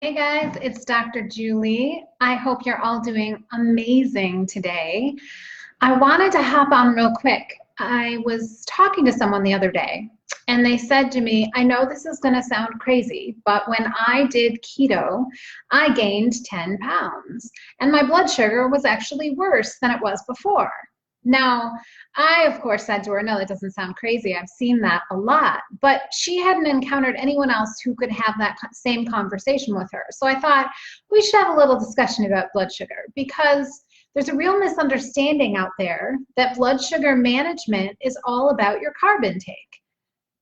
Hey guys, it's Dr. Julie. I hope you're all doing amazing today. I wanted to hop on real quick. I was talking to someone the other day and they said to me, I know this is going to sound crazy, but when I did keto, I gained 10 pounds and my blood sugar was actually worse than it was before. Now, I, of course, said to her, no, that doesn't sound crazy. I've seen that a lot. But she hadn't encountered anyone else who could have that same conversation with her. So I thought we should have a little discussion about blood sugar because there's a real misunderstanding out there that blood sugar management is all about your carb intake.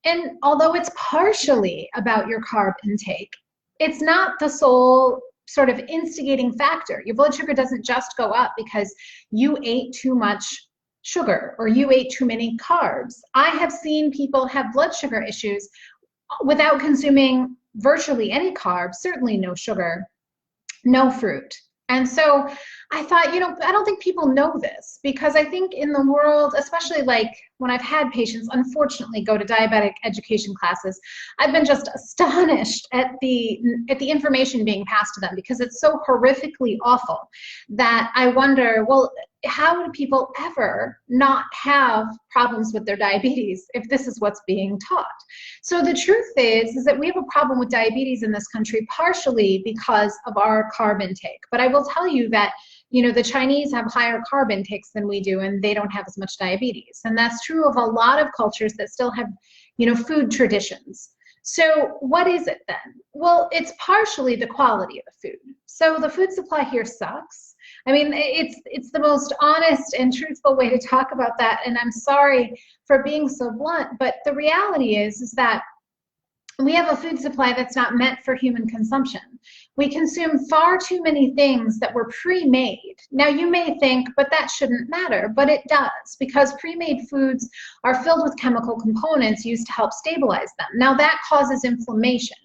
And although it's partially about your carb intake, it's not the sole sort of instigating factor. Your blood sugar doesn't just go up because you ate too much sugar or you ate too many carbs. I have seen people have blood sugar issues without consuming virtually any carbs, certainly no sugar, no fruit. And so I thought, I don't think people know this because I think in the world, especially like when I've had patients, unfortunately, go to diabetic education classes, I've been just astonished at the information being passed to them because it's so horrifically awful that I wonder, well, how do people ever not have problems with their diabetes if this is what's being taught? So the truth is that we have a problem with diabetes in this country partially because of our carb intake. But I will tell you that the Chinese have higher carb intakes than we do, and they don't have as much diabetes. And that's true of a lot of cultures that still have, food traditions. So what is it then? Well, it's partially the quality of the food. So the food supply here sucks. I mean, it's the most honest and truthful way to talk about that. And I'm sorry for being so blunt, but the reality is that we have a food supply that's not meant for human consumption. We consume far too many things that were pre-made. Now you may think, but that shouldn't matter, but it does because pre-made foods are filled with chemical components used to help stabilize them. Now that causes inflammation.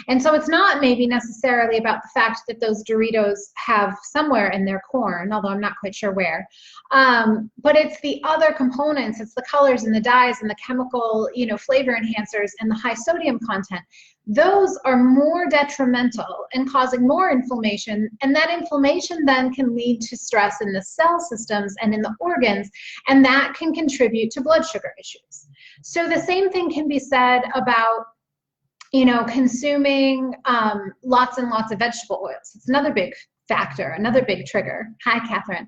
And so it's not maybe necessarily about the fact that those Doritos have somewhere in their corn, although I'm not quite sure where, but it's the other components, it's the colors and the dyes and the chemical, flavor enhancers and the high sodium content. Those are more detrimental and causing more inflammation, and that inflammation then can lead to stress in the cell systems and in the organs, and that can contribute to blood sugar issues. So the same thing can be said about consuming lots and lots of vegetable oils. It's another big factor, another big trigger. Hi, Catherine.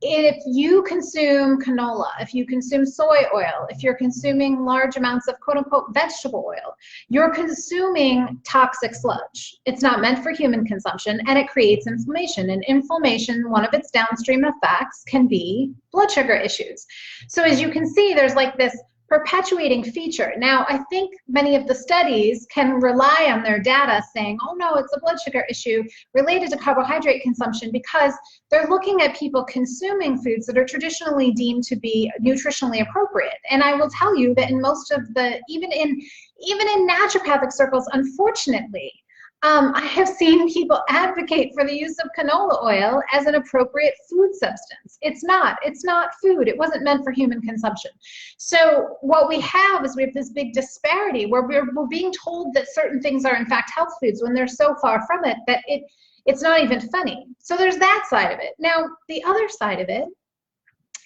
If you consume canola, if you consume soy oil, if you're consuming large amounts of quote unquote vegetable oil, you're consuming toxic sludge. It's not meant for human consumption and it creates inflammation. And inflammation, one of its downstream effects can be blood sugar issues. So as you can see, there's like this perpetuating feature. Now, I think many of the studies can rely on their data saying, oh no, it's a blood sugar issue related to carbohydrate consumption because they're looking at people consuming foods that are traditionally deemed to be nutritionally appropriate. And I will tell you that in most of the, even in naturopathic circles, unfortunately, I have seen people advocate for the use of canola oil as an appropriate food substance. It's not food. It wasn't meant for human consumption. So what we have is we have this big disparity where we're being told that certain things are in fact health foods when they're so far from it that it's not even funny. So there's that side of it. Now, the other side of it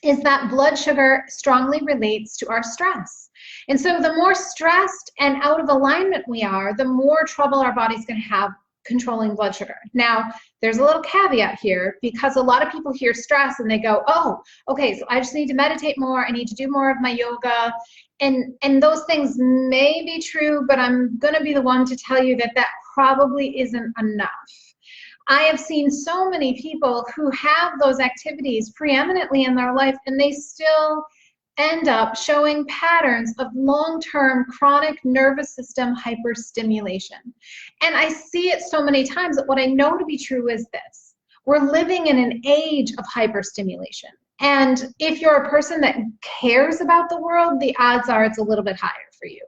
is that blood sugar strongly relates to our stress. And so the more stressed and out of alignment we are, the more trouble our body's going to have controlling blood sugar. Now, there's a little caveat here because a lot of people hear stress and they go, oh, okay, so I just need to meditate more. I need to do more of my yoga. And those things may be true, but I'm going to be the one to tell you that that probably isn't enough. I have seen so many people who have those activities preeminently in their life and they still end up showing patterns of long-term chronic nervous system hyperstimulation. And I see it so many times that what I know to be true is this. We're living in an age of hyperstimulation. And if you're a person that cares about the world, the odds are it's a little bit higher for you,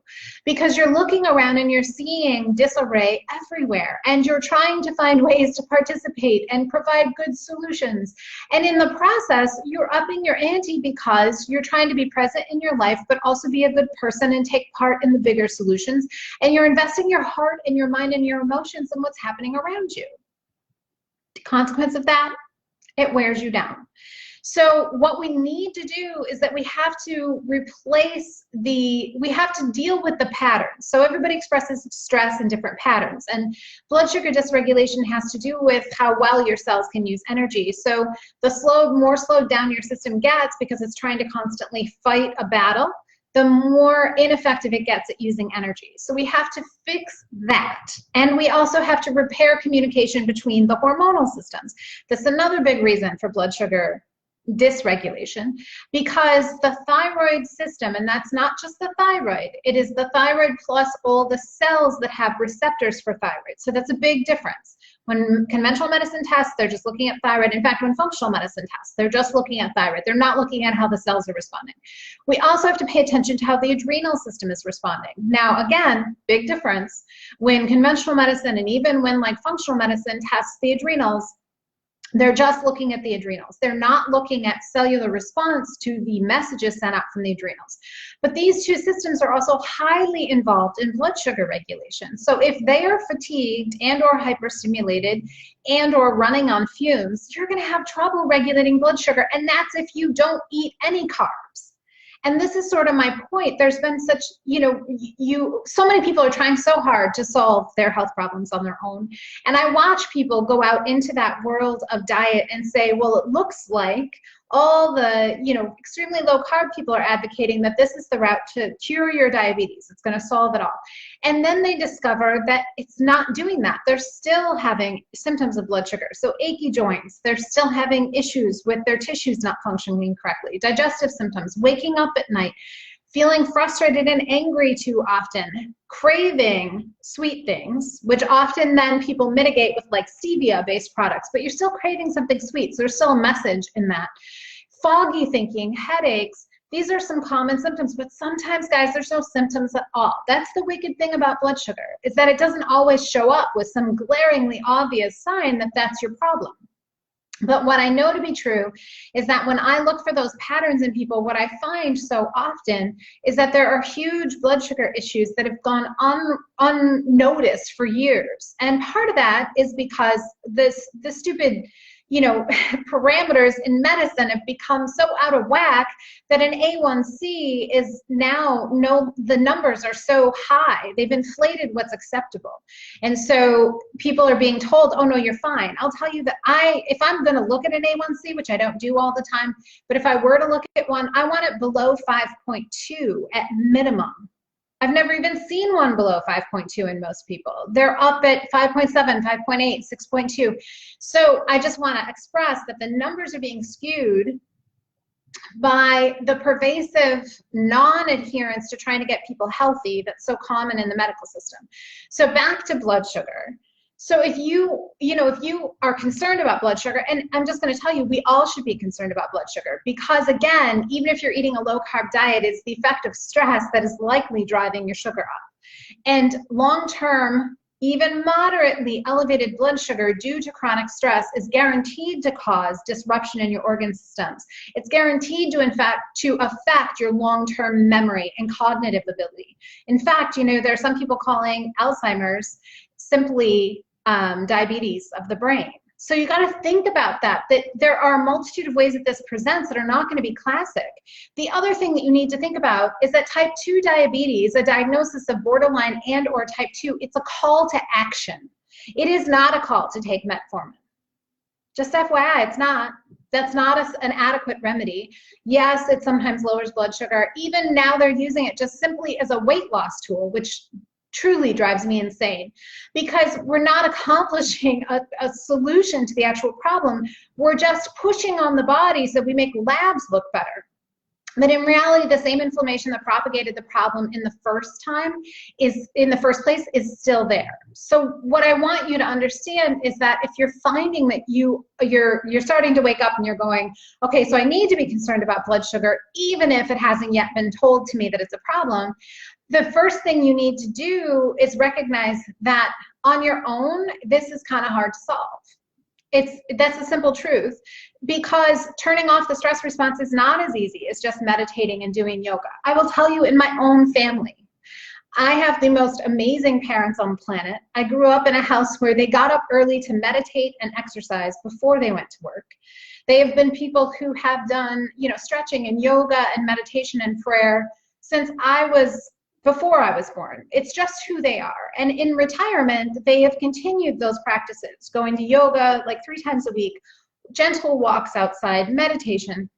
because you're looking around and you're seeing disarray everywhere, and you're trying to find ways to participate and provide good solutions. And in the process, you're upping your ante because you're trying to be present in your life, but also be a good person and take part in the bigger solutions. And you're investing your heart and your mind and your emotions in what's happening around you. The consequence of that, it wears you down. So what we need to do is that we have to we have to deal with the patterns. So everybody expresses stress in different patterns, and blood sugar dysregulation has to do with how well your cells can use energy. So the more slowed down your system gets, because it's trying to constantly fight a battle, the more ineffective it gets at using energy. So we have to fix that. And we also have to repair communication between the hormonal systems. That's another big reason for blood sugar dysregulation, because the thyroid system, and that's not just the thyroid, it is the thyroid plus all the cells that have receptors for thyroid. So that's a big difference. When conventional medicine tests, they're just looking at thyroid. In fact, when functional medicine tests, they're just looking at thyroid. They're not looking at how the cells are responding. We also have to pay attention to how the adrenal system is responding. Now, again, big difference. When conventional medicine and even when like functional medicine tests the adrenals, they're just looking at the adrenals. They're not looking at cellular response to the messages sent out from the adrenals. But these two systems are also highly involved in blood sugar regulation. So if they are fatigued and or hyperstimulated and or running on fumes, you're going to have trouble regulating blood sugar. And that's if you don't eat any carbs. And this is sort of my point. There's been such, so many people are trying so hard to solve their health problems on their own. And I watch people go out into that world of diet and say, well, it looks like all the, extremely low carb people are advocating that this is the route to cure your diabetes. It's going to solve it all. And then they discover that it's not doing that. They're still having symptoms of blood sugar. So achy joints, they're still having issues with their tissues not functioning correctly, digestive symptoms, waking up at night, feeling frustrated and angry too often, craving sweet things, which often then people mitigate with like stevia-based products, but you're still craving something sweet, so there's still a message in that. Foggy thinking, headaches, these are some common symptoms, but sometimes, guys, there's no symptoms at all. That's the wicked thing about blood sugar, is that it doesn't always show up with some glaringly obvious sign that that's your problem. But what I know to be true is that when I look for those patterns in people, what I find so often is that there are huge blood sugar issues that have gone unnoticed for years. And part of that is because the stupid, parameters in medicine have become so out of whack that an A1C is now, the numbers are so high. They've inflated what's acceptable. And so people are being told, oh no, you're fine. I'll tell you that if I'm gonna look at an A1C, which I don't do all the time, but if I were to look at one, I want it below 5.2 at minimum. I've never even seen one below 5.2 in most people. They're up at 5.7, 5.8, 6.2. So I just want to express that the numbers are being skewed by the pervasive non-adherence to trying to get people healthy that's so common in the medical system. So back to blood sugar. So if you are concerned about blood sugar, and I'm just going to tell you, we all should be concerned about blood sugar, because again, even if you're eating a low carb diet, it's the effect of stress that is likely driving your sugar up. And long-term, even moderately elevated blood sugar due to chronic stress is guaranteed to cause disruption in your organ systems. It's guaranteed to affect your long-term memory and cognitive ability. In fact, there are some people calling Alzheimer's simply diabetes of the brain. So you got to think about that there are a multitude of ways that this presents that are not going to be classic. The other thing that you need to think about is that type 2 diabetes, a diagnosis of borderline and or type 2, it's a call to action. It is not a call to take metformin. Just FYI, it's not. That's not an adequate remedy. Yes, it sometimes lowers blood sugar. Even now they're using it just simply as a weight loss tool, which truly drives me insane, because we're not accomplishing a solution to the actual problem. We're just pushing on the body so we make labs look better. But in reality, the same inflammation that propagated the problem in the first place is still there. So what I want you to understand is that if you're finding that you're starting to wake up and you're going, okay, so I need to be concerned about blood sugar, even if it hasn't yet been told to me that it's a problem, the first thing you need to do is recognize that on your own, this is kind of hard to solve. That's the simple truth, because turning off the stress response is not as easy as just meditating and doing yoga. I will tell you, in my own family, I have the most amazing parents on the planet. I grew up in a house where they got up early to meditate and exercise before they went to work. They have been people who have done, stretching and yoga and meditation and prayer since before I was born. It's just who they are. And in retirement, they have continued those practices, going to yoga like 3 times a week, gentle walks outside, meditation.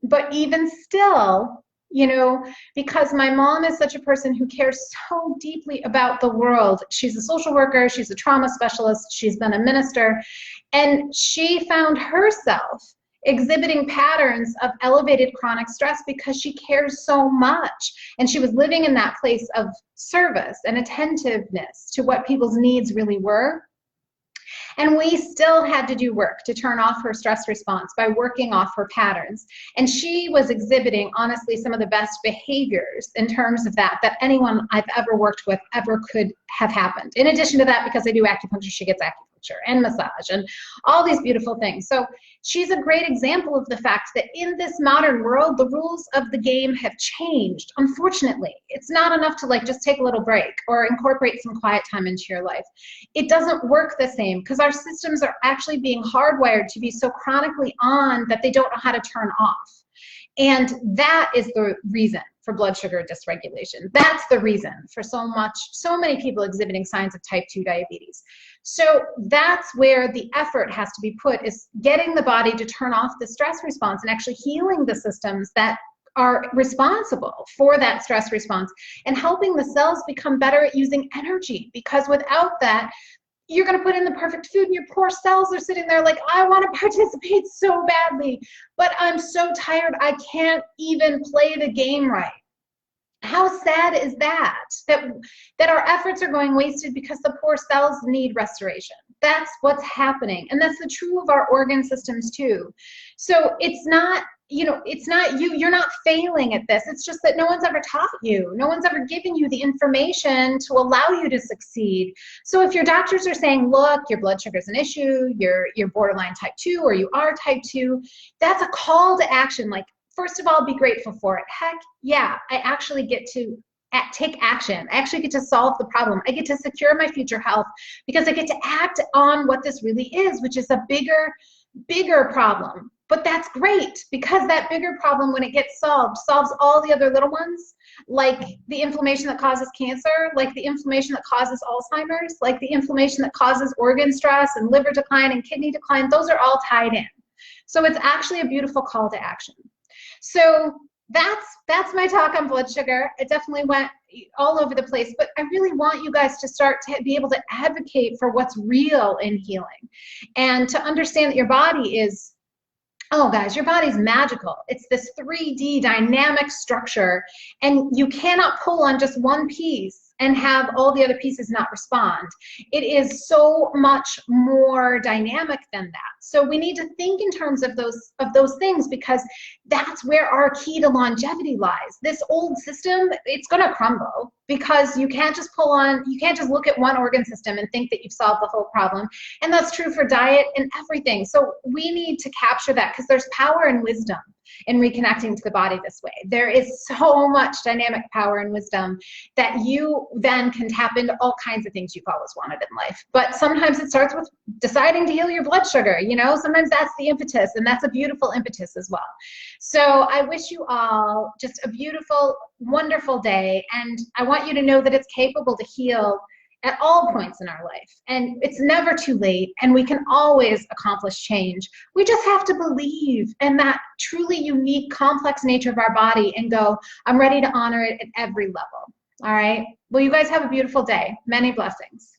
But even still, because my mom is such a person who cares so deeply about the world. She's a social worker, she's a trauma specialist, she's been a minister, and she found herself exhibiting patterns of elevated chronic stress because she cares so much. And she was living in that place of service and attentiveness to what people's needs really were. And we still had to do work to turn off her stress response by working off her patterns. And she was exhibiting, honestly, some of the best behaviors in terms of that anyone I've ever worked with ever could have happened. In addition to that, because I do acupuncture, she gets acupuncture and massage and all these beautiful things. So she's a great example of the fact that in this modern world, the rules of the game have changed. Unfortunately, it's not enough to just take a little break or incorporate some quiet time into your life. It doesn't work the same because our systems are actually being hardwired to be so chronically on that they don't know how to turn off. And that is the reason for blood sugar dysregulation. That's the reason for so many people exhibiting signs of type 2 diabetes. So that's where the effort has to be put, is getting the body to turn off the stress response and actually healing the systems that are responsible for that stress response and helping the cells become better at using energy. Because without that, you're going to put in the perfect food and your poor cells are sitting there like, I want to participate so badly, but I'm so tired I can't even play the game right. How sad is that our efforts are going wasted because the poor cells need restoration? That's what's happening. And that's the true of our organ systems too. So it's not, you're not failing at this. It's just that no one's ever taught you. No one's ever given you the information to allow you to succeed. So if your doctors are saying, look, your blood sugar is an issue, you're borderline type 2 or you are type 2, that's a call to action. First of all, be grateful for it. Heck yeah, I actually get to take action. I actually get to solve the problem. I get to secure my future health because I get to act on what this really is, which is a bigger problem. But that's great because that bigger problem, when it gets solved, solves all the other little ones, like the inflammation that causes cancer, like the inflammation that causes Alzheimer's, like the inflammation that causes organ stress and liver decline and kidney decline. Those are all tied in. So it's actually a beautiful call to action. So that's my talk on blood sugar. It definitely went all over the place, but I really want you guys to start to be able to advocate for what's real in healing and to understand that your body is, oh guys, your body's magical. It's this 3D dynamic structure, and you cannot pull on just one piece and have all the other pieces not respond. It is so much more dynamic than that. So we need to think in terms of those things, because that's where our key to longevity lies. This old system, it's gonna crumble, because you can't just look at one organ system and think that you've solved the whole problem. And that's true for diet and everything. So we need to capture that, because there's power and wisdom in reconnecting to the body this way. There is so much dynamic power and wisdom that you then can tap into all kinds of things you've always wanted in life. But sometimes it starts with deciding to heal your blood sugar. Sometimes that's the impetus, and that's a beautiful impetus as well. So I wish you all just a beautiful, wonderful day, and I want you to know that it's capable to heal at all points in our life, and it's never too late, and we can always accomplish change. We just have to believe in that truly unique, complex nature of our body and go, I'm ready to honor it at every level. All right? Well, you guys have a beautiful day. Many blessings.